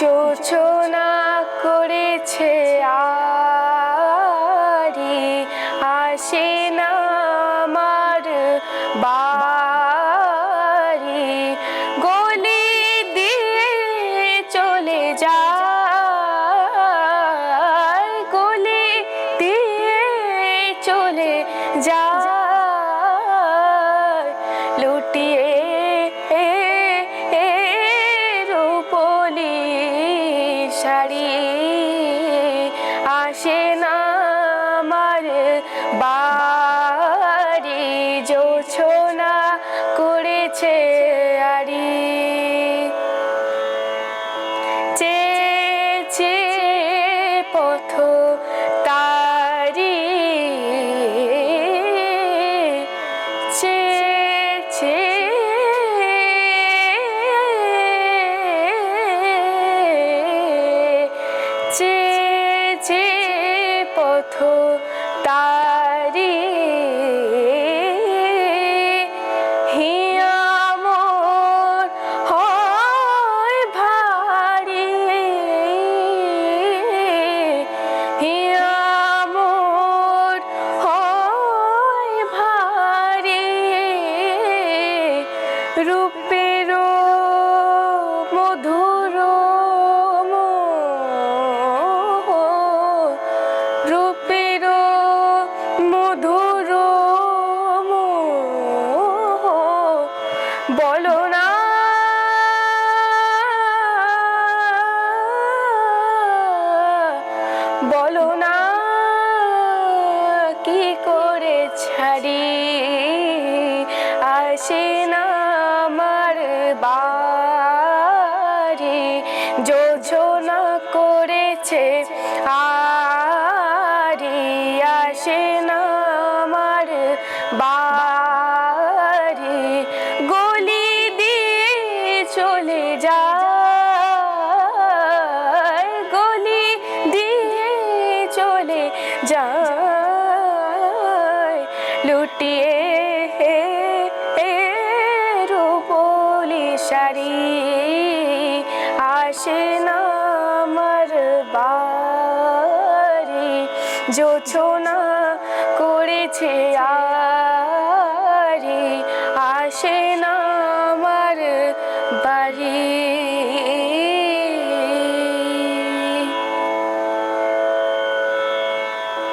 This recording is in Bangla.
যোচনা করেছে আড়ি, আসে না আমার বাড়ি, গলি দিয়ে চলে যায়, গলি দিয়ে চলে যায়, লুটিয়ে রূপলি শাড়ি, আসে না আমার বাড়ি, যোছনা করেছে আড়ি। চেয়েছে পথ তারি, চেয়েছে চেয়েছে পথ তারি, হিয়া মোর হয় ভারী, হিয়া মোর হয় ভারী, রূপের মধুর রূপের মধুর বলো না বলো না কি করে ছাড়ি, আসে না আমার বাড়ি, যোছনা করেছে আড়ি, আসে না আমার বাড়ি, গলি দিয়ে চলে যায়, গলি দিয়ে চলে যায়, লুটিয়ে রূপলি শাড়ি, আসে না আমার বাড়ি, যোছনা করেছে আড়ি, আসে না আমার বাড়ি।